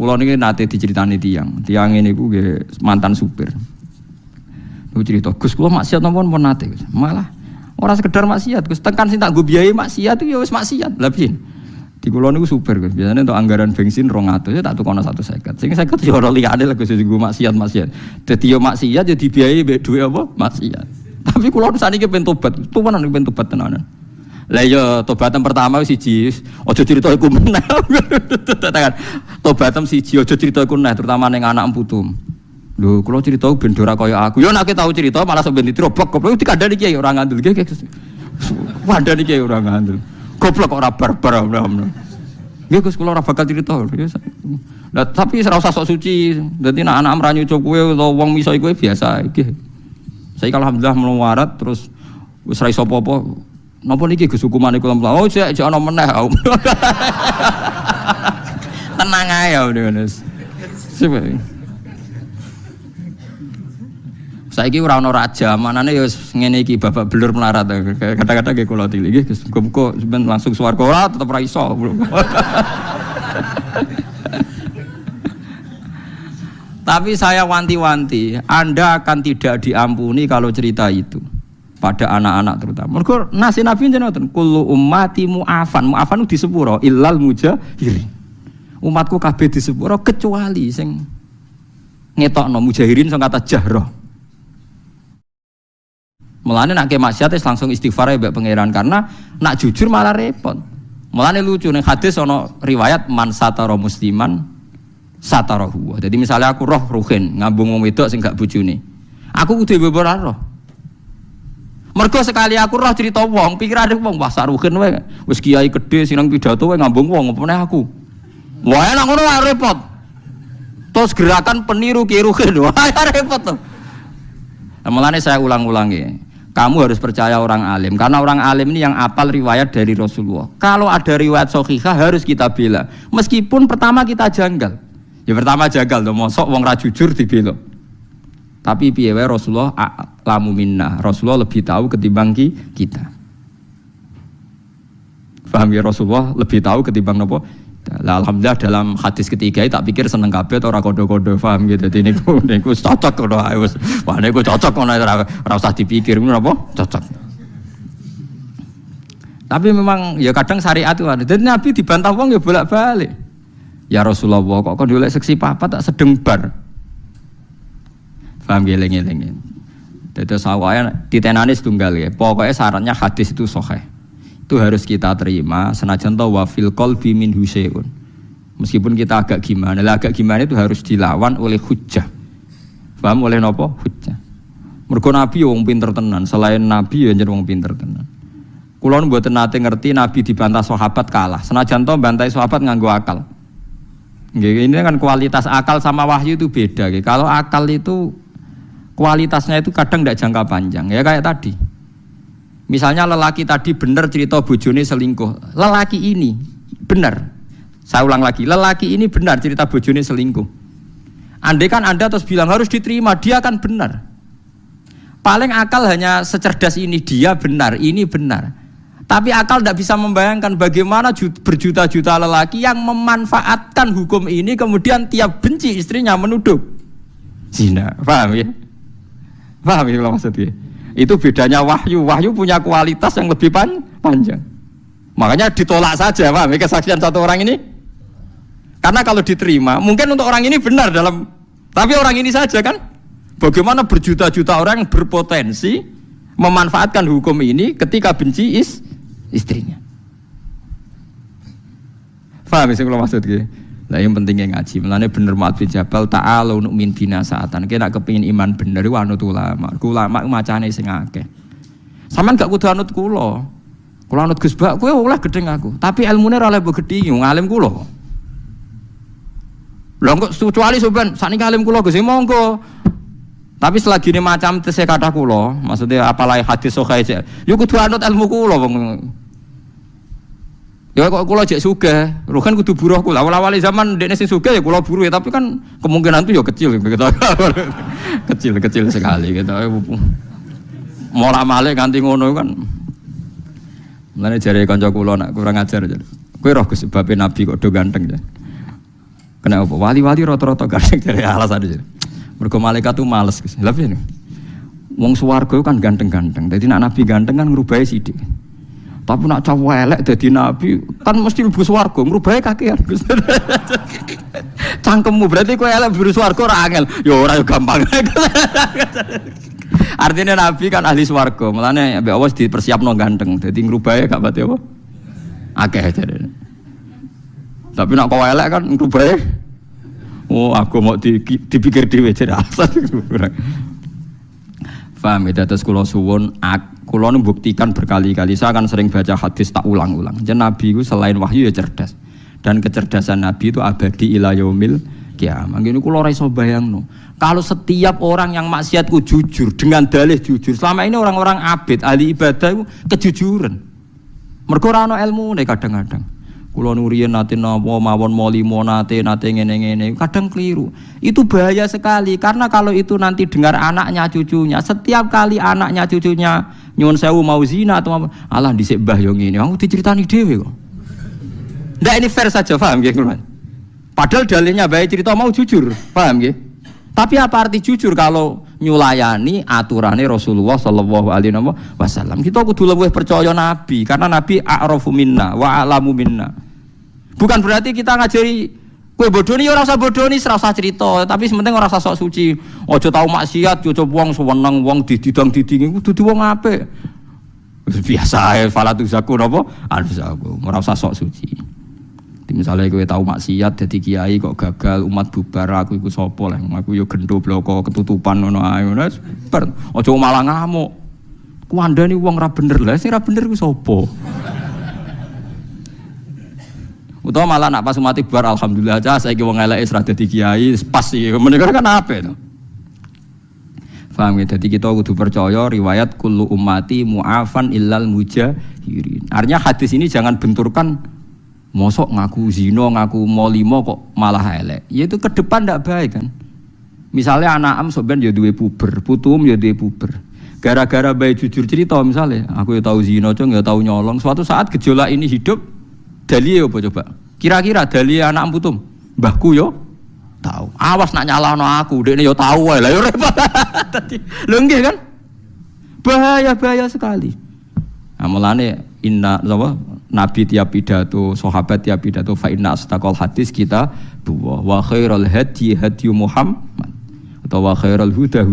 Kula niki nate diceritani tiang ini ku mantan supir. Niku cerita, Gus kula maksiat napa pun nate Gus. Malah ora sekedar maksiat Gus, tekan sing tak nggo biayai maksiat itu ya wis maksiat. Lah piye? Di kula niku supir Gus. Biasane untuk anggaran bensin 200 ya tak tukono 150. Sing 50 ya ora liyane lho Gus nggo maksiat. Dadi yo maksiat ya dibiayai mbek dhuwit apa? Maksiat. Tapi kula saniki ben tobat. Tuwanan ben tobat tenanan. Lah ya tobatan pertama siji, aja crita iku meneh. Tobatan siji aja crita iku meneh, terutama ning anak putu. Lho, kula crita ben ora kaya aku. Ya nek tau crita malah sok ben ditrobok, goblok dikandani kiai ora ngandel. Nggih, kandani kiai ora ngandel. Goblok kok ora barbar. Nggih Gus, kula ora bakal crita. Lah tapi ora usah sok suci. Dadi nek anak mranyu kowe utawa wong miso iku biasa iki. Saiki alhamdulillah melawarat terus wis ra iso apa-apa. Napa niki Gus hukumane kula? Oh, jek ana meneh. Tenang ae ya Yunus. Saiki ora ana raja, manane ya ngene iki babak belur melarat. Kadang-kadang nggih kula tili nggih Gus, muga-muga sampeyan langsung swarga ora tetep ra iso. Tapi saya wanti-wanti, Anda akan tidak diampuni kalau cerita itu. Pada anak-anak terutama. Mergo nasi Nabi jenengan kullu ummati mu'afan. Mu'afan di sepuro illal mujahirin. Umatku kabeh di sepuro kecuali sing ngetokno mujahirin sing kata jahroh. Mulane nek maksiat langsung istighfar mbek pangeran karena nak jujur malah repot. Mulane lucu ning hadis ana riwayat man satara musliman satarahu. Jadi misalnya aku roh ruhin ngambung wong wedok sing gak bojone. Aku kudu beber roh. Mergo sekali aku roh cerita wong, pikirane wong wah saruhen wae. Wis kiai gedhe sineng pidato wae ngambung wong apa meneh aku. Wah enak ngono wae repot. Terus gerakan peniru kiai ruhen wae repot to. Mulane saya ulang-ulangi. Kamu harus percaya orang alim karena orang alim ini yang apal riwayat dari Rasulullah. Kalau ada riwayat sahihah harus kita bela. Meskipun pertama kita janggal. Ya pertama janggal to mosok wong ra jujur dibela. Tapi piye wae Rasulullah a'lamu minna. Rasulullah lebih tahu ketimbang kita. Paham ya Rasulullah lebih tahu ketimbang napa? Lah alhamdulillah dalam hadis ketiga tak pikir seneng kabeh ora kodo-kodo paham gitu. Dadi niku cocok ngono ae wis. Wah niku cocok ngono ora usah dipikir ngono apa? Cocok. Tapi memang ya kadang syariat itu ada. Jadi Nabi dibantah wong ya bolak-balik. Ya Rasulullah kok golek seksi papat tak sedeng bar. Paham geleng-geleng. Dadi sawaya ditenani setunggal ya. Pokoknya syaratnya hadis itu sahih. Itu harus kita terima senajan ta wa fil qalbi min husain. Meskipun kita agak gimana, agak gimana itu harus dilawan oleh hujjah. Paham oleh napa? Hujjah. Mergo Nabi wong pinter tenan, selain Nabi ya jeneng wong pinter tenan. Kula mboten nate ngerti Nabi dibantah sahabat kalah. Senajan ta bantai sahabat nganggo akal. Nggih, ini kan kualitas akal sama wahyu itu beda. Kalau akal itu kualitasnya itu kadang tidak jangka panjang ya kayak tadi misalnya lelaki tadi benar cerita bojone selingkuh lelaki ini benar saya ulang lagi lelaki ini benar cerita bojone selingkuh andai kan Anda terus bilang harus diterima dia kan benar paling akal hanya secerdas ini dia benar ini benar tapi akal tidak bisa membayangkan bagaimana berjuta-juta lelaki yang memanfaatkan hukum ini kemudian tiap benci istrinya menuduh zina paham ya paham ya maksudnya? Itu bedanya wahyu. Wahyu punya kualitas yang lebih panjang. Makanya ditolak saja, paham ya kesaksian satu orang ini? Karena kalau diterima, mungkin untuk orang ini benar dalam, tapi orang ini saja kan? Bagaimana berjuta-juta orang yang berpotensi memanfaatkan hukum ini ketika benci istrinya? Paham ya maksudnya? Lah yang pentingnya ngaji, melane bener Mu'adz bin Jabal ta'ala nu'min bina saatan. Kena kepengin iman bener iku anut ulama. Ulama macane sing akeh. Sampeyan gak kudu anut kula. Kula anut Gus Bak, kowe oleh gedeng aku. Tapi ilmune ora oleh mbok gedhi, ngalim kula. Lha kok kecuali sampeyan sakniki alim kula Gus monggo. Tapi selagi ini macam tesih kata kula, maksudnya apalai hadis sahih yo kudu anut ilmu kula wong. Ya kok kula jek sugih, rohan kudu buruh kula. Awal-awal zaman dekne sing sugih ya kula buruh ya, tapi kan kemungkinan itu ya kecil gitu. Kecil sekali gitu. Mola male ganti ngono kan. Mulane jare kanca kula nak kurang ajar aja. Kowe roh Gus babe Nabi kok do ganteng ya. Kena apa? Wali-wali rata-rata gandeng dari alasan itu. Mergo malaikat tuh males. Lha piye? Wong swarga kan ganteng-ganteng. Dadi nek nabi ganteng kan ngrubahi sithik. Tapi nak cowok elek dadi nabi kan mesti mlebu swarga, ngrubahi kakean. Cangkemmu berarti kowe elek mlebu swarga ora angel. Ya ora ya gampang. Artinya nabi kan ahli swarga, mulane mbek Allah dipersiapno ganteng. Dadi ngrubahi gak pati apa? Akeh jarene. Tapi nak kowe elek kan ngrubahi. Oh, aku mau dipikir dhewe jare asal. Paham ya, terus kula suwun, kula membuktikan berkali-kali, saya akan sering baca hadis tak ulang-ulang. Jadi Nabi itu selain wahyu ya cerdas. Dan kecerdasan Nabi itu abadi ila yaumil kiamah. Ngene kula ora iso bayangno. Kalau setiap orang yang maksiatku jujur dengan dalih jujur, selama ini orang-orang abid, ahli ibadah itu kejujuran. Mergo ora ana ilmune kadang-kadang. Kula nuriyen nate napa mawon molimo nate ngene-ngene kadang keliru. Itu bahaya sekali karena kalau itu nanti dengar anaknya cucunya, setiap kali anaknya cucunya nyuwun sewu mau zina atau alah dhisik mbah yo ngene, aku diceritani dhewe kok. Ndak ini fair saja, paham nggih, Mas? Padahal dalilnya baik cerita mau jujur, paham nggih? Tapi apa arti jujur kalau nyulayani aturane Rasulullah sallallahu alaihi wasallam? Kita kudu luwih percaya Nabi karena Nabi a'rafu minna wa a'lamu minna. Bukan berarti kita ngajari kowe bodoni ora usah bodoni, ora usah cerita, tapi sementing ora usah sok suci. Aja tau maksiat, aja wong seneng wong dididang-didingi kudu wong apik. Biasa ae falatu zaku napa? Anfusaku. Ora usah sok suci. Misalnya kowe tau maksiat dadi kiai kok gagal umat bubar, aku iku sapa lah, aku yo gendho bloko ketutupan ngono ae ngono bar aja malah ngamuk kuandani wong ra bener lah sing ra bener ku sapa utawa malah nak pas umat bubar alhamdulillah aja saiki wong eleke wis ra dadi kiai pas iki meneka kan apik to paham ya. Jadi kita kudu percaya riwayat kullu ummati mu'afan illal mujahirin. Artinya hadis ini jangan benturkan mosok ngaku zina, ngaku molimo kok malah elek. Ya itu ke depan ndak baik kan. Misalnya anak am soben ya duwe puber, putum ya duwe puber. Gara-gara baik jujur cerita misalnya, aku ya tahu zina, cung ya tahu nyolong. Suatu saat gejolak ini hidup, dalile apa coba? Kira-kira dalile anak am putum, mbahku yo tahu. Awas nak nyalahno aku, dekne yo tahu wae. Lah yo repot. Lho nggih kan? Bahaya sekali. Nah, mulane inna Nabi tiap pidato, sahabat tiap pidato fa inna astaqal hadis kita wa khairul hadi Muhammad atau wa khairul huda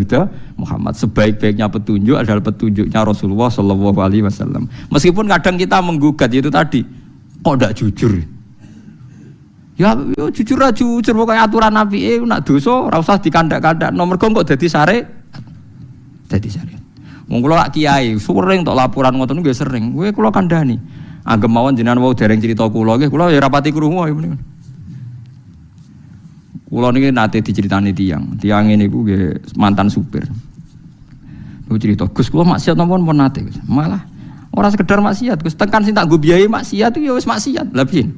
Muhammad. Sebaik-baiknya petunjuk adalah petunjuknya Rasulullah sallallahu alaihi wasallam. Meskipun kadang kita menggugat itu tadi, kok ndak jujur. Ya yo jujur aja jujur pokoke aturan Nabi nak dosa ora usah dikandak-kandak. Nomor kok dadi syariat. Dadi syariat. Wong kula lak kiai sering tok laporan ngoten nggih sering. Kowe kula kandhani. Anggap mawon jenengan wau dereng cerita kula nggih, kula ya rapati krungu ya menika. Kula niki nate diceritani tiyang ngene iku nggih mantan supir. Niku cerita, Gus kula maksiat napa pun nate, Gus. Malah ora sekedar maksiat, Gus, tekan sing tak nggo biayai maksiat itu ya wis maksiat. Lah piye?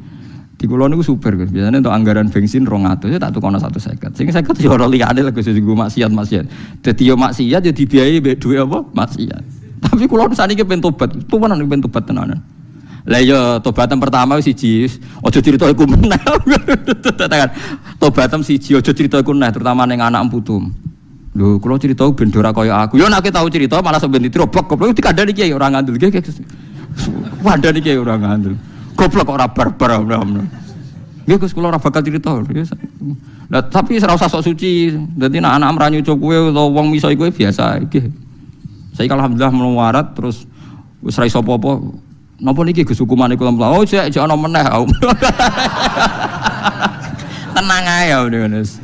Di kula niku supir, Gus. Biasane untuk anggaran bensin 200 ya tak tukono 150. Sing 50 ya ora liyane lho Gus nggo maksiat. Dadi yo maksiat ya dibiayai mbek dhuwit apa? Maksiat. Tapi kula saniki pengen tobat, tuwanan pengen tobat tenanan. Lah ya tobatan pertama siji aja crita iku meneh. Tobatan siji aja crita iku meneh terutama ning anak putum. Lho kula crita ben ora kaya aku. Ya nek tau crita malah sampeyan ditrobok goblok dikandani kiai ora ngandel nggih. Wandani kiai ora ngandel. Goblok kok ora barbar. Nggih Gus kula ora bakal crita. Lah tapi ora usah sok suci. Dadi nek anak ra nyucuk kowe utawa wong miso kowe biasa iki. Saiki alhamdulillah melawarat terus wis ra iso apa-apa. Napa niki Gus hukumane kula mlaku? Oh, jek ana meneh. Tenang ae ya Yunus.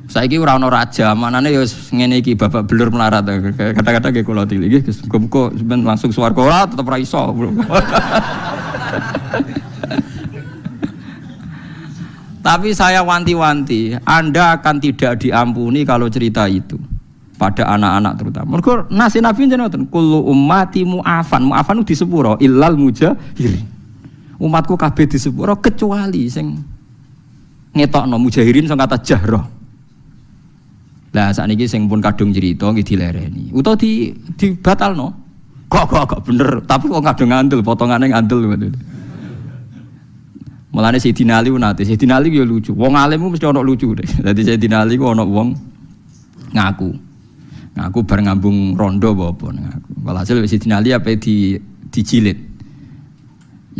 Saiki ora ana raja, manane ya ngene iki babak belur melarat. Kata-kata nggih kula tilih nggih Gus. Muga-muga sampeyan langsung swarga ora tetep ra iso. Tapi saya wanti-wanti, Anda akan tidak diampuni kalau cerita itu. Pada anak-anak terutama. Mergo nasi Nabi jenengan kullu ummati mu'afan. Mu'afan di sepuro illal mujahirin. Umatku kabeh di sepuro kecuali sing ngetokno mujahirin sing kata jahra. Lah sakniki sing pun kadung cerita nggih dilereni. Utawa dibatalno. Kok bener, tapi kok kadung ngandel potongane ngandel ngoten. Mulane Sayyidina Ali nate, Sayyidina Ali yo lucu. Wong alim mesti ono lucu deh. Dadi Sayyidina Ali ku ono wong ngaku. Ngaku bar ngambung rondo apa ngaku. Walhasil Sayyidina Ali ape dijilid.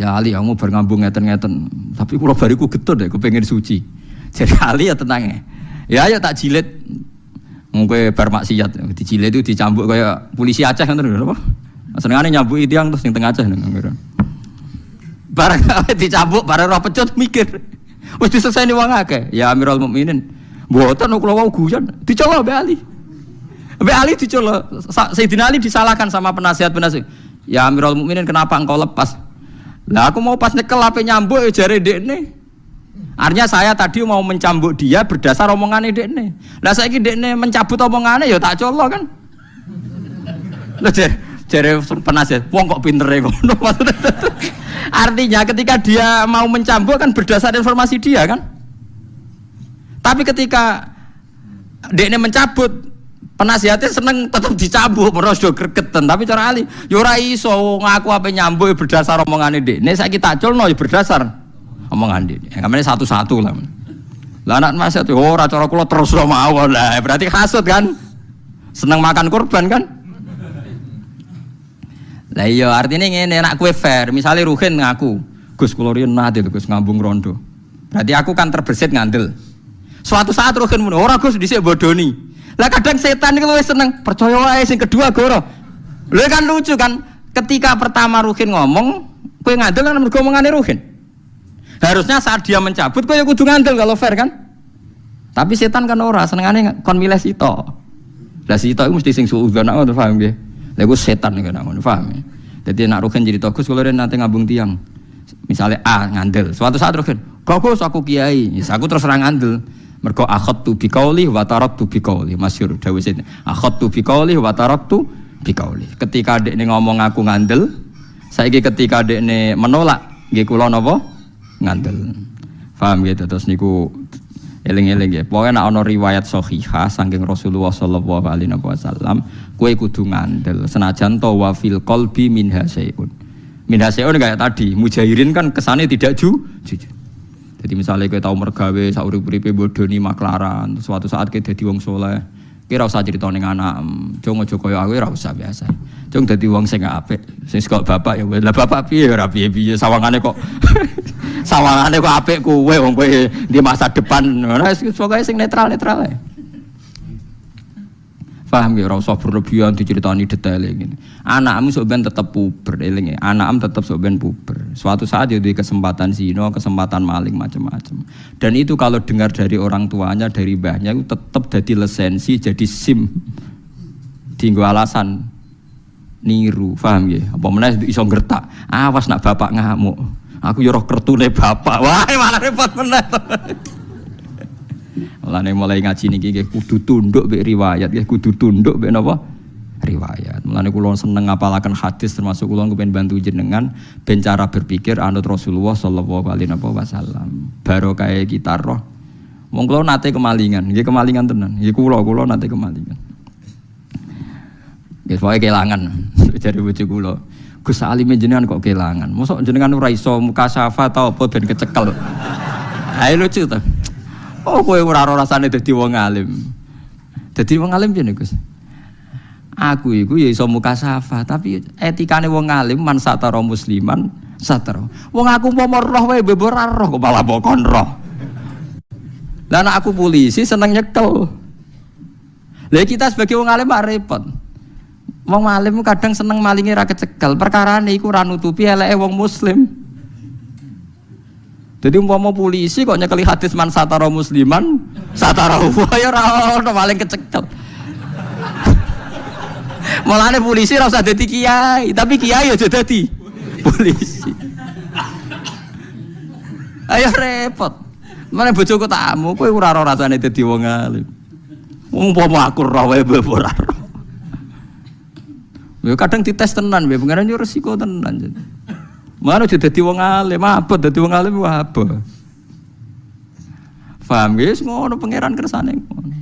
Ya Ali, kamu bar ngambung ngeten-ngeten. Tapi kula bariku getut deh, kepengin suci. Jadi Ali ya tenang ya. Ya tak jilid. Mungkin bar maksiat dijilid itu dicambuk kayak polisi Aceh ngoten lho apa? Senengane nyambuki tiyang terus ning tengah Aceh ngono. Barang dicambuk barang roh pecut mikir. Wis diseseni wong akeh. Ya Amirul Mukminin. Mboten kula wau guyon. Dicolok mbek Ali. Mbek Ali dicolok. Sayyidina Ali disalahkan sama penasihat-penasihat. Ya Amirul Mukminin kenapa engkau lepas? Lah aku mau pas nyekel ape nyambuk jare dekne. Artinya saya tadi mau mencambuk dia berdasar omongane dekne. Lah saiki dekne mencabut omongane ya tak colok kan. Lho jare penasihat, wong kok pintere ngono. Artinya ketika dia mau mencambuk kan berdasar informasi dia kan. Tapi ketika dekne mencabut, penasihatnya seneng tetap dicambuk, terus do gregeten. Tapi cara Ali, yo ora iso ngaku ape nyambuk berdasar omongane dekne. Saiki tak culno ya berdasar omongan dekne. Kamane satu-satu lah. Lah anak nasihat ora cara kula terus mawon lah. Berarti hasud kan? Seneng makan kurban kan? Lah iya artinya ngene nek kowe fair, misale Ruhin ngaku, Gus kula riyen nate Gus ngambung rondo. Berarti aku kan terbersit ngandel. Suatu saat Ruhin muni, ora Gus dhisik bodoni. Lah kadang setan iki luwih seneng percaya wae sing kedua goro. Lha kan lucu kan ketika pertama Ruhin ngomong, kowe ngandel kan mergo omongane Ruhin. Harusnya saat dia mencabut kowe ya kudu ngandel kalau fair kan. Tapi setan kan ora senengane kon milih sito. Lah sito iku mesti sing suudzon ngono paham nggih. Lha iku setan kan ngono paham ya. Dadi nek Ruhin cerita Gus kula nanti ngambung tiang. Misalnya A ngandel, suatu saat Ruhin, "Bagus aku kiai." Yes, aku terus ora ngandel. Mergo akhadtu biqauli wa taraktu biqauli. Masyhur dawuh sing akhadtu biqauli wa taraktu biqauli. Ketika dekne ngomong aku ngandel, saiki ketika dekne menolak nggih kula napa? Ngandel. Paham gitu terus niku eling-eling nggih. Pokoke nek ana riwayat sahihah saking Rasulullah sallallahu alaihi wasallam, kowe kudu ngandel senajan to wa fil qalbi min hasyun. Min hasyun kayak tadi, mujahirin kan kesane tidak jujur. Jadi misalnya kowe tau mergawe sak urip-uripe bodoni maklaran, suatu saat kowe dadi wong saleh, kowe ora usah crito ning anak, jong aja kaya aku ora usah biasa. Jong dadi wong sing apik, sing kok bapak ya lah bapak piye ora piye-piye sawangane kok sawangane kok apik kowe wong kowe di masa depan. Ora pokoke sing netral-netral ae. Paham ya, ora usah berlebihan diceritani detail ngene. Anakmu sok ben tetep puber eling. Anakmu tetep sok ben puber. Suatu saat ya duwe kesempatan zina, kesempatan maling macam-macam. Dan itu kalau dengar dari orang tuanya, dari mbahnya itu tetep jadi lisensi, jadi SIM. Dienggo alasan niru, paham ya? Apa meneh iso ngertak. Awas nak bapak ngamuk. Aku yo roh kertune bapak. Wah, malah repot meneh. Mulane mulai ngaji niki nggih kudu tunduk mek riwayat, nggih kudu tunduk mek napa? Riwayat. Mulane kula seneng ngapalaken hadis termasuk kula kepen bantu jenengan ben cara berpikir anut Rasulullah sallallahu alaihi wasallam. Barokah kita roh. Wong kula nate kemalingan, nggih kemalingan tenan. Nggih kula nate kemalingan. Nggih pokoke kelangan jare bojo kula. Gus alime jenengan kok kelangan. Mosok jenengan ora iso mukasyafa ta apa ben kecekel. Ayo lucu ta. Oh kowe ora rasane dadi wong alim. Dadi wong alim piye Gus? Aku iku ya iso mukasyafa, tapi etikane wong alim man satara musliman satara. Wong aku umpama roh wae mbok ora roh kok malah kon roh. Lah nek aku polisi seneng nyekel. Lah kita sebagai wong alim repot. Wong alim kadang seneng malinge ra kecekel, perkarane iku ora nutupi eleke wong muslim. Jadi umpama polisi kok nyekeli hadis man satara musliman satara wa ya ora ono maling kecekel. Mulane polisi ora usah dadi kiai, tapi kiai aja dadi polisi. Ayo repot. Mane bojoku takmu, kowe ora ora rasane dadi wong alim. Umpama aku roh wae ora roh. Yo kadang dites tenan, wae pengen yo resiko tenan. Mana jadi wong alim, apa dadi wong alim apa? Paham guys, ngono pangeran kersane ngono.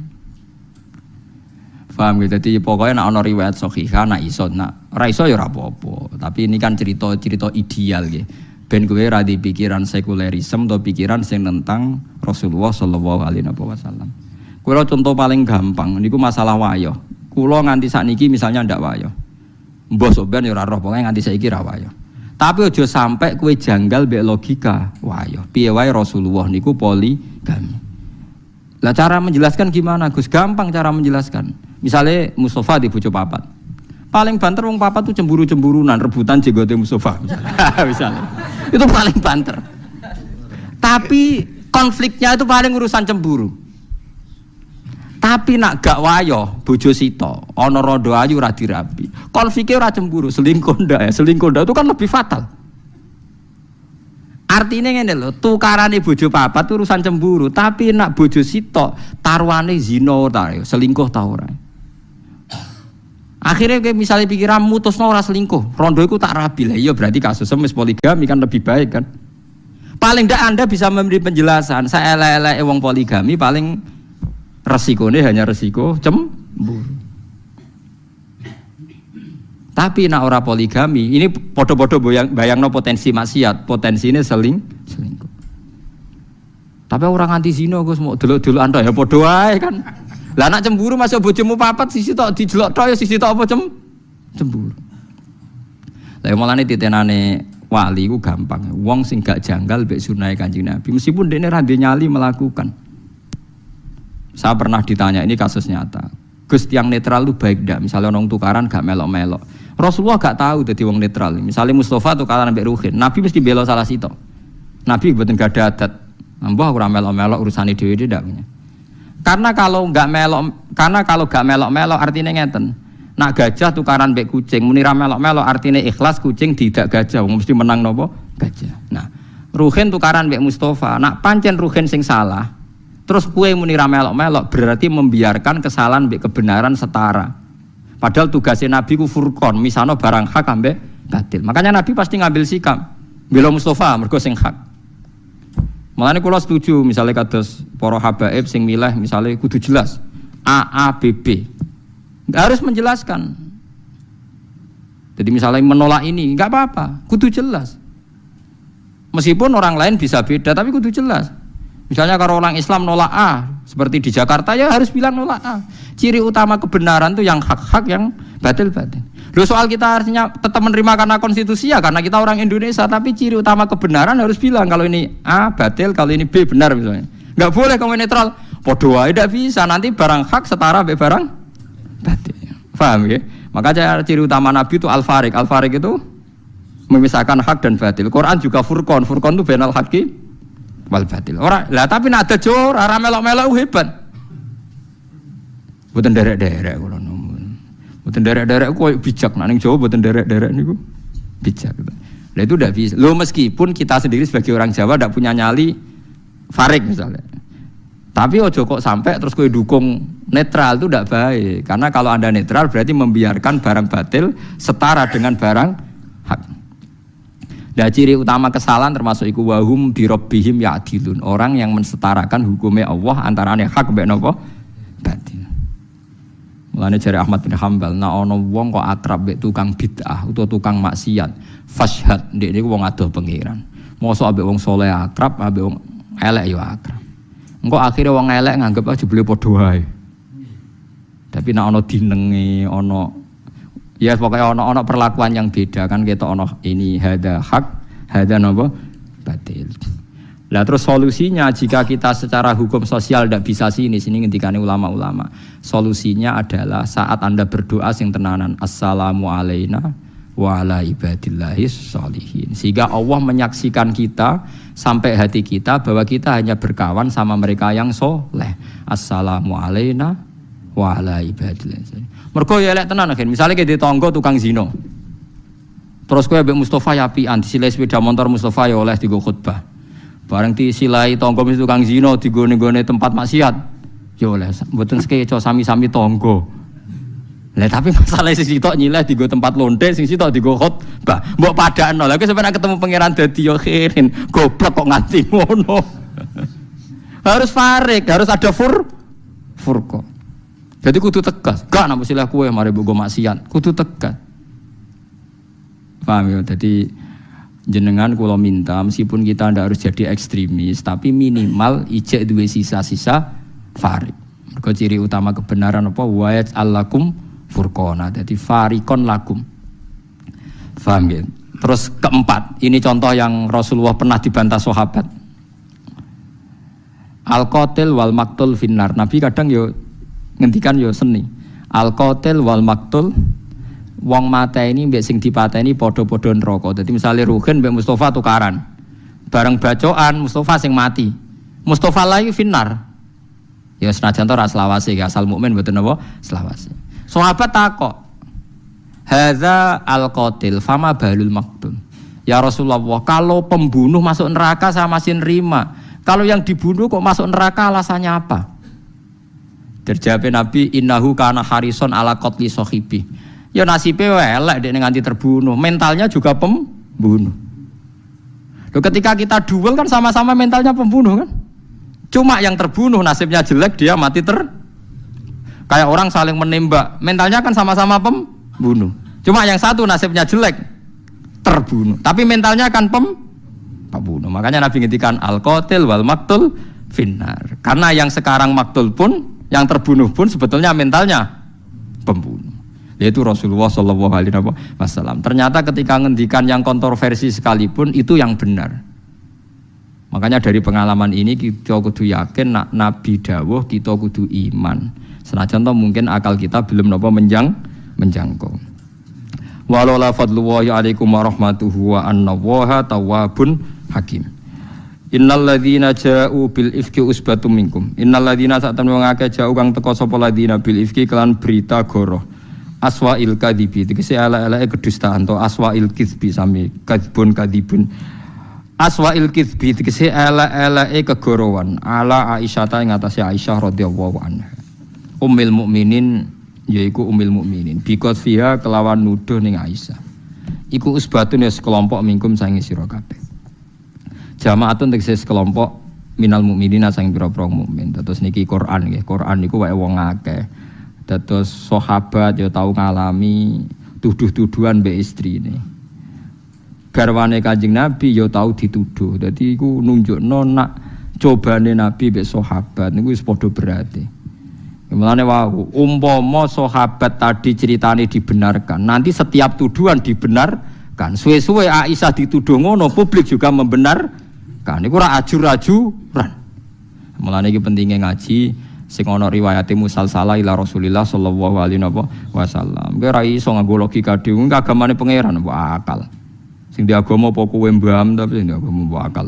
Paham gitu, jadi pokoknya nak ono riwayat sahihah, nak iso, nak ora iso ya ora apa-apa. Tapi ini kan cerita ideal gitu. Ben kowe ra di pikiran sekulerisme atau pikiran sing tentang Rasulullah sallallahu alaihi wasallam. Kula contoh paling gampang niku masalah wayo. Kula nganti sakniki misalnya ndak wayo. Mbah sampean ya ora roh pokoke nganti saiki ra wayo. Tapi aja sampai kowe janggal mbek logika wayo. Piye wae Rasulullah niku poligami. Lah cara menjelaskan gimana Gus? Gampang cara menjelaskan. Misalnya Mustafa di bojo papat. Paling banter wong papat tuh cemburu-cemburunan, rebutan jenggote Mustafa misalnya. Itu paling banter. Tapi konfliknya itu paling urusan cemburu. Tapi nak gak wayo bojo sito, ana rondo ayu ora dirabi. Konfliknya ora cemburu, selingkuh ndak ya. Selingkuh ndak itu kan lebih fatal. Artinya ngene lho, tukarane bojo papat itu urusan cemburu, tapi nak bojo sito taruhane zina ta, selingkuh ta ora. Akhirnya kayak misalnya pikiran mutusno ora selingkuh, rondo iku tak rabi lah. Iya berarti kasusnya wis poligami kan lebih baik kan. Paling ndak Anda bisa memberi penjelasan, saya elek-elek wong poligami paling resikonya hanya resiko cemburu. Tapi nak ora poligami, ini podo-podo bayangno potensi maksiat, potensi ini selingkuh. Tapi orang anti zina Gus mau delok-delok anda ya podo wae kan. Lah nak cemburu masuk bojomu papat sisi tok dijelok tok ya sisi tok apa cemburu. Lah mulane titenane wali ku gampang. Wong sing gak janggal mek sunah Kanjeng Nabi meskipun dekne ra nyali melakukan. Saya pernah ditanya, ini kasus nyata. Gus tiang netral itu baik ndak? Misalnya orang tukaran gak melok-melok. Rasulullah gak tahu jadi wong netral. Misalnya Mustafa tukaran ambek Ruhin, Nabi mesti bela salah sito. Nabi mboten gak ada adat. Mbah ora melok-melok urusane dhewe ndak punya. Karena kalau gak melok-melok artinya ngeten. Nak gajah tukaran ambek kucing, muni ra melok-melok artinya ikhlas kucing tidak gajah, wong mesti menang nopo? Gajah. Nah, Ruhin tukaran ambek Mustafa, nak pancen Ruhin sing salah. Terus kue muni ra melok-melok berarti membiarkan kesalahan mbek kebenaran setara. Padahal tugasnya Nabi ku furqon, misano barang hak ambek batil. Makanya Nabi pasti ngambil sikap. Bela Mustafa mergo sing hak. Mulane kula setuju misalnya kados para habaib sing milih misalnya kudu jelas A B B. Harus menjelaskan. Jadi misalnya menolak ini enggak apa-apa, kudu jelas. Meskipun orang lain bisa beda tapi kudu jelas. Misalnya kalau orang Islam nolak A, seperti di Jakarta ya harus bilang nolak A. Ciri utama kebenaran itu yang hak-hak, yang batil-batil. Loh soal kita harusnya tetap menerima karena konstitusi ya, karena kita orang Indonesia, tapi ciri utama kebenaran harus bilang kalau ini A batil, kalau ini B benar misalnya. Enggak boleh kamu netral. Podo wae ndak bisa, nanti barang hak setara be barang batil. Paham ya? Makanya ciri utama Nabi itu al-farik. Al-farik itu memisahkan hak dan batil. Quran juga furqon. Furqon itu bainal haqqi wal batil. Ora, lah tapi nek ada jor, ora melok-melok hebat. Mboten derek-derek kula nuwun. Mboten derek-derek koyo bijak, nek ning Jawa mboten derek-derek niku bijak. Lah itu ndak bisa. Loh meskipun kita sendiri sebagai orang Jawa ndak punya nyali farik misalnya. Tapi ojo kok sampai terus kowe dukung netral itu ndak baik. Karena kalau Anda netral berarti membiarkan barang batil setara dengan barang hak. Nah, ciri utama kesalahan termasuk iku wahum bi rabbihim ya'dilun. Orang yang mensetarakan hukumnya Allah antarane hak mbek napa? Batil. Mulane jare Ahmad bin Hambal, nek ana wong kok atrap mbek tukang bid'ah utawa tukang maksiat, fashhad ndek niku wong adoh pangeran. Mosok ambek wong saleh akrab, ambek wong elek ya akrab. Engko akhire wong elek nganggep aja jebule padha wae. Tapi nek ana dinenge, ana ya pokoknya ono perlakuan yang beda kan kita ono ini hada hak, hada nopo batil. Lah terus solusinya jika kita secara hukum sosial tidak bisa sini ngendikane ulama-ulama. Solusinya adalah saat Anda berdoa sing tenanan assalamu alaina wa ala ibadillahis sholihin. Sehingga Allah menyaksikan kita sampai hati kita bahwa kita hanya berkawan sama mereka yang soleh. Assalamu alaina wa ala ibadillahis. Mergo ya elek tenan akhir. Misale ke ditangga tukang zina. Terus kowe ambek Mustafa ya apian disilai sepeda motor Mustafa ya oleh digo khutbah. Bareng disilai tangga mesti tukang zina digone-gone tempat maksiat. Ya oleh mboten sekeco sami-sami tangga. Lah tapi masalah sing sitok nyileh digo tempat lonte sing sitok digo khutbah. Mbok padakno. Lah kowe sampeyan ketemu pangeran dadi yo khirin. Goblok kok nganti ngono. Harus farik, harus ada furqan. Jadi kudu tegas, gak nampu silah kue mari bogo maksiat, kudu tegas. Paham ya? Jadi jenengan kula minta meskipun kita ndak harus jadi ekstremis tapi minimal ijek duwe sisa-sisa farik. Mergo ciri utama kebenaran apa wa ya'alakum furqana. Dadi farikon lakum. Paham ya? Terus keempat, ini contoh yang Rasulullah pernah dibantah sahabat. Al-qatil wal maktul finnar. Nabi kadang yo ngendikan yo seni. Al-qatil wal maktul wong mateni mbek sing dipateni padha-padha neraka. Dadi misale Ruhin mbek Mustafa tukaran. Bareng bacokan Mustafa sing mati. Mustafa lagi finnar. Ya senajan to ra selawase asal mukmin mboten napa selawase. Sahabat takok, "Hadza al-qatil fama balul maktul." Ya Rasulullah, kalau pembunuh masuk neraka saya masih nerima. Kalau yang dibunuh kok masuk neraka alasannya apa? Terjawab Nabi, innahu kana harison ala qatli sahibi. Ya nasibe elek dek nganti terbunuh, mentalnya juga pembunuh. Loh, ketika kita duel kan sama-sama mentalnya pembunuh kan? Cuma yang terbunuh nasibnya jelek dia mati kayak orang saling menembak, mentalnya kan sama-sama pembunuh. Cuma yang satu nasibnya jelek terbunuh, tapi mentalnya kan pembunuh. Makanya Nabi ngintikan al-qatil wal maktul finnar. Karena yang sekarang maktul pun, yang terbunuh pun sebetulnya mentalnya pembunuh. Yaitu Rasulullah Shallallahu Alaihi Wasallam. Ternyata ketika ngendikan yang kontroversi sekalipun itu yang benar. Makanya dari pengalaman ini kita kudu yakin nak Nabi dawuh kita kudu iman. Senajan toh mungkin akal kita belum menjangkau. Walau la fadlullahi alaikum warahmatuhu wa annallaha tawwabun hakim. Innal ladzina ja'u bil ifki usbatum minkum. Innal ladzina sa'atan wong akeh ja'u kang teka sapa ladzina bil ifki kelan berita goroh. Aswa'il kadzibi tegese ala-alake kedustaan to aswa'il kizbi sami kadzbun kadzibun. Aswa'il kizbi tegese ala-alake kegorowan ala Aisyah ta ing atase Aisyah radhiyallahu anha. Ummul mukminin yaiku ummul mukminin bikot fiha kelawan nuduh ning Aisyah. Iku usbatun ya sekelompok mingkum saking sira kabeh. Jamaatun tegese sekelompok minal mukminina saking pira-pira mukmin. Terus niki Quran nggih. Quran niku wae wong akeh. Terus sahabat ya tau ngalami tuduh-tuduhan mbek istrine. Garwane Kanjeng Nabi ya tau dituduh. Dadi iku nunjukno nak cobane Nabi mbek sahabat niku wis padha berarti. Mulane wau umpama sahabat tadi ceritane dibenarkan, nanti setiap tuduhan dibenarkan. Suwe-suwe Aisyah dituduh ngono, publik juga membenarkan. Iku ora ajur-ajuran. Mulane iki pentinge ngaji sing ana riwayate musalsalah ila Rasulillah sallallahu alaihi wasallam. Kowe ora iso nganggo logika dhewe, agamane pangeran mbok akal. Sing di agama apa kowe mbam tapi sing di agama mbok akal.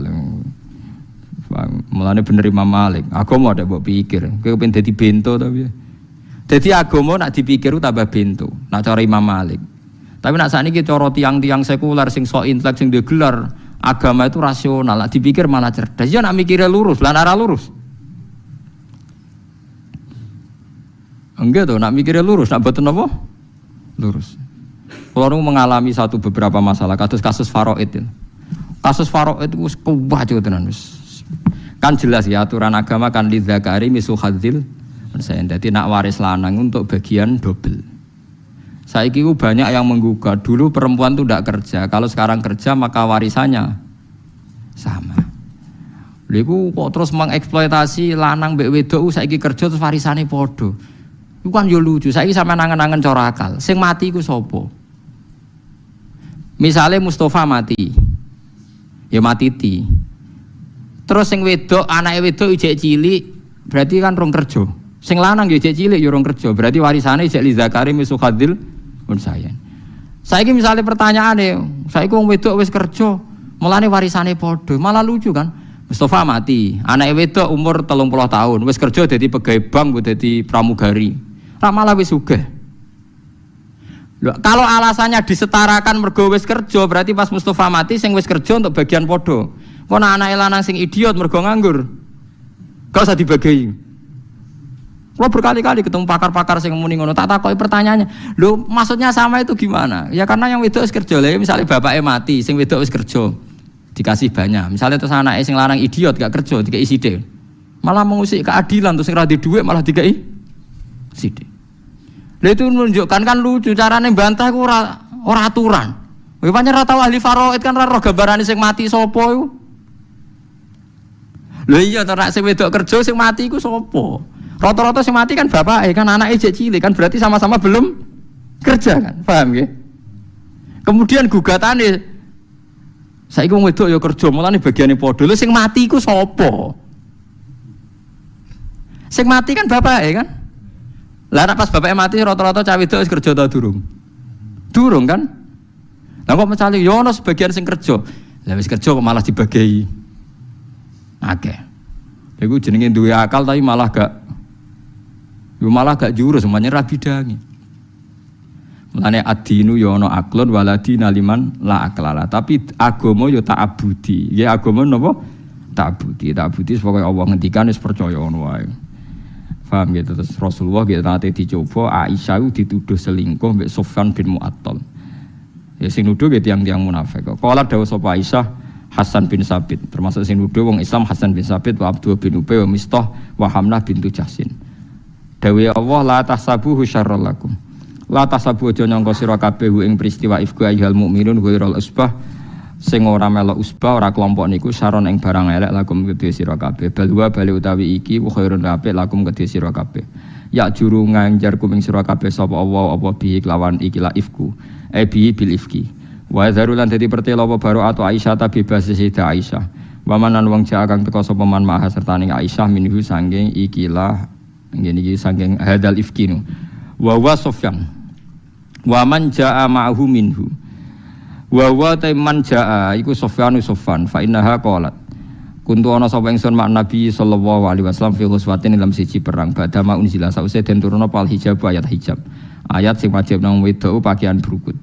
Mulane bener Imam Malik, agama ada mbok pikir. Kowe pengen dadi bento ta piye? Dadi agama nak dipikir tambah bento. Nak cara Imam Malik. Tapi nak sakniki cara tiang-tiang sekuler sing sok intelek sing gelar agama itu rasional, nak dipikir malah cerdas. Ya nak mikire lurus, lan ora lurus. Enggak tuh, nak mikirnya lurus, nak betul apa? Lurus. Kalau mengalami beberapa masalah, kasus faraid. Kasus faraid itu kuwat tenan wis. Kan jelas ya aturan agama kan lidzakari misu hadzil. Jadi nak waris lanang untuk bagian double. Saiki ku banyak yang menggugat. Dulu perempuan tuh tidak kerja, kalau sekarang kerja maka warisannya sama. Lha kok terus mengeksploitasi lanang mbek wedok saiki kerja terus warisane padha. Iku kan yo lucu. Saiki sampean nangen-nangen cara akal. Sing mati iku sapa? Misale Mustafa mati. Ya mati ti. Terus sing wedok, anake wedok ijek cilik, berarti kan rong kerja. Sing lanang yo ijek cilik yo rong kerja, berarti warisane ijek li zakari misu khadil unsayan. Saiki misale pertanyaane, saiki wong wedok wis kerja, mulane warisane padha. Malah lucu kan? Mustafa mati, anake wedok umur 30 tahun, wis kerja dadi pegawai bank, dadi pramugari. Ra malah wis sugih. Kalau alasannya disetarakan mergo wis kerja, berarti pas Mustafa mati sing wis kerja untuk bagian padha. Kok anake lanang sing idiot mergo nganggur. Gak usah dibagi. Kalau berkali-kali ketemu pakar-pakar sing muni ngono, tak takoki pertanyaannya. Lho, maksudnya sama itu gimana? Ya karena yang wedok wis kerja. Lah misalnya bapaknya mati, sing wedok wis kerja. Dikasih banyak. Misalnya terus anake sing lanang idiot gak kerja, dikei sithik. Malah mengusik keadilan terus sing ra di dhuwit malah dikei sithik. Lha itu menunjukkan kan lucu carane bantah ku ora aturan. Kowe pancen ora tau ahli faraid kan ora roh gambarane sing mati sapa iku. Lho iya to nek sing wedok kerja sing mati iku sapa? Rata-rata sing mati kan bapake kan anake jek cilik kan berarti sama-sama belum kerja kan. Paham nggih? Kemudian gugatane saiki wong wedok ya kerja mulane bagiane padha. Lho sing mati iku sapa? Sing mati kan bapake kan? Lah nek pas bapake mati rata-rata cah wedok wis kerja ta durung? Durung kan? Lah kok mencali yo ono sebagian sing kerja. Lah wis kerja kok malah dibagi akeh. Iku jenenge duwe akal tapi malah gak jurus semuanya ra bidangi. Mulane ad-dinu yo ono aklun waladina liman la aklala. Tapi agama yo ta'abudi. Ya agama napa? Ta'abudi. Ta'abudi pokoke Allah ngendikan wis percaya ngono wae. Paham gitu terus Rasulullah gitu nate dicoba Aisyah dituduh selingkuh mbek Sofyan bin Mu'attal. Ya sing nuduh ge tiyang-tiyang munafik. Kala dawuh sapa Aisyah Hasan bin Sabit termasuk sing nuduh wong Islam Hasan bin Sabit wa Abdullah bin Ubay wa Mistah wa Hamnah bintu Jahsin. Dawuh Allah la tahsabuhu syarrul lakum. La tahsabu aja nyangka sira kabeh ing peristiwa ifku ayyuhal mukminun ghairal usbah sing ora melok usbah ora kelompok niku saron ing barang elek lakum kedhe sira kabeh balwa bali utawi iki khairun apik lakum kedhe sira kabeh ya juru nganjar kuming sira kabeh sapa Allah apa bihi kelawan ikilah ifku bi bil ifki wa zarulan dadi pertelo apa baro atau Aisyah ta bebas Sayyidah Aisyah wa manan wong jaa kang teka sapa man maha sertane Aisyah minhu saking ikilah ngene iki saking hadal ifkinu wa wa Sofyan wa man jaa ma'hu minhu wa wa man jaa iku Sofyan fa innaha qalat kuntu ana sapa ingsun mak Nabi sallallahu alaihi wasallam fi ghuswatin dalam siji perang badama unzila sause den turuna pal hijab ayat sing wajib nang wedok pakaian brukut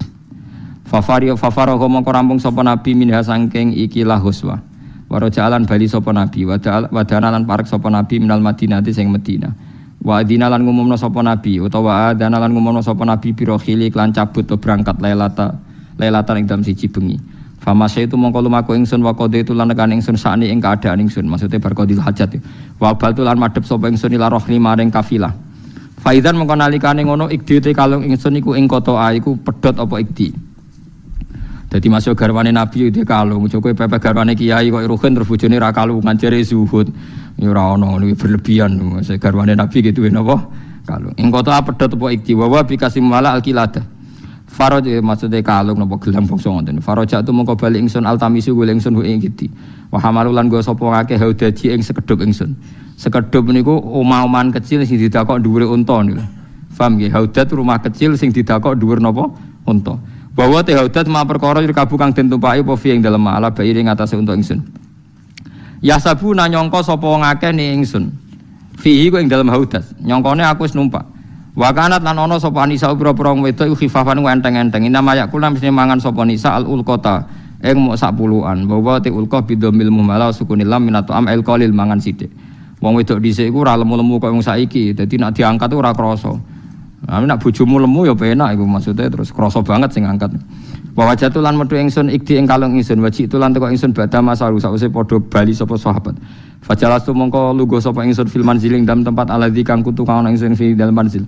fafaro mongko rampung sapa Nabi minha saking ikilah ghuswa waro jalan bali sapa Nabi wadana lan parek sapa Nabi minal Madinah sing Madinah wa adina lan ngumumna sapa Nabi utawa adana lan ngumumna sapa Nabi biro khili lan cabut to berangkat lailatan ing dalam siji bengi. Famase itu mongko lumaku ingsun wa qade itu lan nekan ingsun sakni ing keadaan ingsun maksudnya bar qadil hajat. Wa bal tulan madhep sapa ingsun ila rohli maring kafilah. Faidan mongko nalikane ngono ikdi te kalung ingsun iku ing kota iku pedhot apa ikdi. Dadi masuk garwane Nabi itu kalung, kowe pepe garwane kiai kok rugen terus bojone ra kalungan jere zuhud. Ya ora ono luwih berlebihan masuk garwane Nabi gitu napa? Kalung. Ing kota pedhot apa ikdi wa bikasim wala alqiladah. Faraj maksudnya kalung napa gelang bangsa ngoten. Faraj tu mongko bali ingsun altamisu golek ingsun ing iki. Wa hamalulan go sapa ngake haudaji ing sekedhup ingsun. Sekedhup niku omah-omahan kecil sing didakok dhuwure unta niku. Paham nggih? Haudat rumah kecil sing didakok dhuwur napa? Unta. Bahwa te haudat ma perkara kabu kang den tumpaki apa fi ing dalem ala bayi ing atase unta ingsun. Ya sabu nanyangka sapa ngake ni ingsun. Fihi ku ing dalem haudat. Nyangkane aku wis numpak. Wa kanat lan ana sapa nisa pira-pira wedok khifafan enteng-enteng inama yakula mesti mangan sapa nisa al ulqata ing mok sak puluhan bahwa te ulqa bidomil muhmala sukunil lam minato am el qalil mangan sithik wong wedok dhisik iku ora lemu-lemu kaya wong saiki dadi nek diangkat ora krasa nek bojomu lemu ya penak iku maksudnya terus krasa banget sing angkat wa wajatu lan metu ingsun ikdi ing kalung ingsun waji itu lan teko ingsun badha masaru sause padha bali sapa sahabat fajalastu mongko lungguh sapa ingsun fil manziling dalam tempat aladzi kang kutu kang ingsun fi dalam manzil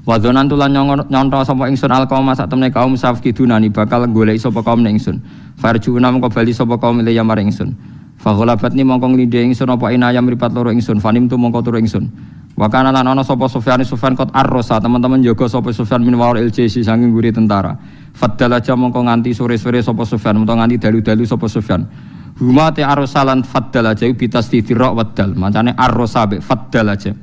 Wadonan tulan nyonto sapa ingsun alqaum sak temne kaum safkidunani bakal golek sapa kaum ning ingsun. Farjuna mongko bali sapa kaum le yamar ingsun. Fa ghalabatni mongko nglindhe ingsun apa inaya mripat loro ingsun. Fanim tu mongko turu ingsun. Wa kana lan ana sapa Sufyan kot arrosa teman-teman jaga sapa Sufyan min war LCC saking guri tentara. Faddal aja mongko nganti sore-sore sapa Sufyan utawa nganti dalu-dalu sapa Sufyan. Huma te arrosalan faddal aja bitas tidirok waddal. Macane arrosa be faddal aja.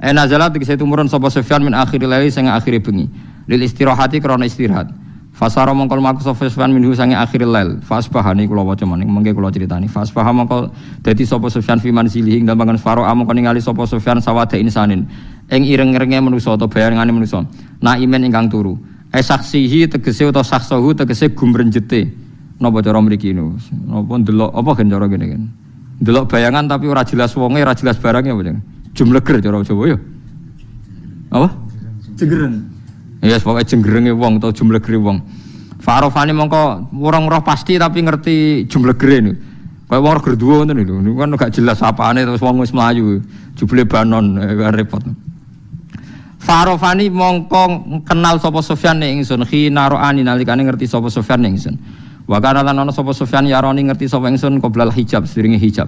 Nazalat dikse tumurun sapa Sufyan min akhiril laili sing akhire bengi lil istirahati krana istirahat fasara mongko maku sapa Sufyan minhu sange akhiril lail fasbahani kula waca maning mengke kula critani fasbah mongko dadi sapa Sufyan fi manzilihi dalem mangan faro mongko ningali sapa Sufyan sawada insanin ing ireng-irenge manusa utawa bayangane manusa naimen ingkang turu saksihi tegese utawa saksahu tegese gumrenjete napa cara mriki niku napa ndelok apa gen cara ngene kan ndelok bayangan tapi ora jelas wonge ora jelas barangnya apa jumleger cara Jawa ya. Apa? Jengereng. Ya pokoke jengerenge wong utawa jumlegere wong. Farofani mongko orang roh pasti tapi ngerti jumlegere niku. Kaya wong gerduwo ngoten lho. Niku kan gak jelas apane terus wong wis mlayu. Jubule banon repot. Farofani mongko kenal sapa Sufyan ing ingsun khina ro'ani nalikane ngerti sapa Sufyan ing ingsun. Wa kana lan ana sapa Sufyan yaroni ngerti sapa ingsun qoblal hijab sedurunge hijab.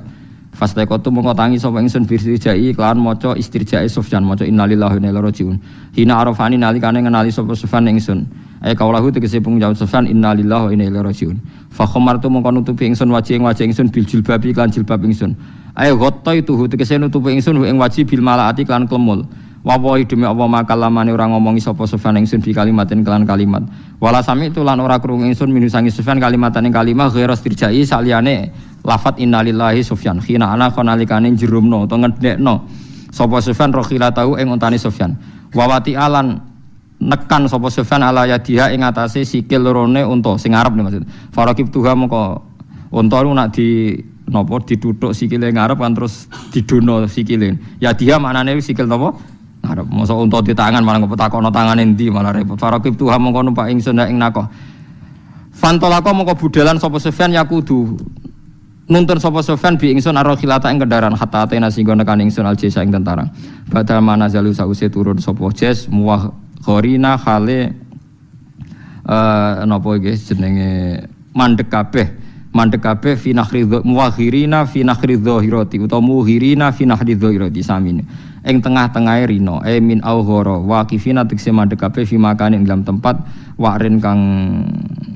Fastaqatu mongko tangi sapa ingsun birjai kelawan maca istirjae Sufyan maca innalillahi wa inna ilaihi rajiun. Hina arafani nalikane ngenali sapa Sufyan ing ingsun. Kaulahu tegese pengucap Sufyan innalillahi wa inna ilaihi rajiun. Fa khamartu mongko nutupi ingsun wajih ingsun bil jilbabi lan jilbab ingsun. Ghatta itu tegese nutupi ingsun ing wajih bil malaati lan klemul. Wawahi demi apa makalamane ora ngomongi sapa Sufyan ingsun bi kalimatin kelan kalimat. Wala sami itu lan ora krungu ingsun minusangi Sufyan kalimatan ing kalimah ghairas tirjai saliyane lafat innalillahi Sufyan khina ana konalikane jerumno utawa ngedekno sapa Sufyan rokhila tahu ing untane Sufyan. Wawati alan nekan sapa Sufyan ala yadiha ing atase sikil lorone unta sing ngarep maksud. Farakib tuha moko unta lu nak di napa dituthuk sikile ngarep kan terus didono sikile. Yadiha maknane sikil napa? Arep mosok unta di tangan malah ngepetakono tangane endi malah repot. Farakib tuha mongko numpak ingsun ing nakoh. Fantolako mongko budalan sapa Sufyan yakudu nuntun sapa Sufyan bi ingsun arkhilata ing kendaraan hatta atena singgo nekan ingsun aljesa ing tentara. Badal manazalu sause turun sapa jes muwah khorina khale napa iki jenenge mandek kabeh fi nakhri muwahirina fi nakhri dhahirati utawa muhirina fi nakhri dhahirati samine ing tengah-tengahe rino min aughara waqifina tekse mandek kabeh fi makane dalam tempat warin kang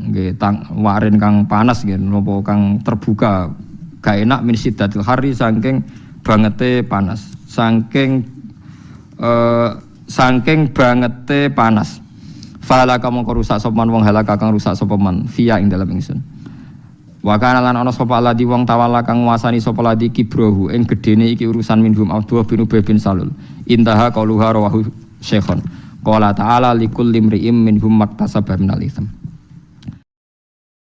nggih warin kang panas nggih napa kang terbuka gak enak min siddatil hari saking bangete panas saking bangete panas fala kamu rusak sapa wong halaka kang rusak sapa man via ing dalam ingsun. Wa kana lan ana sapa ladi wong tawala kang nguasani sapa ladi kibrohu ing gedene iki urusan minhum Abdullah bin Ubay bin Salul. Intaha qauluha rawahu Syekhon. Qala ta'ala likulli imri'im minhum maktasaba minal itsm.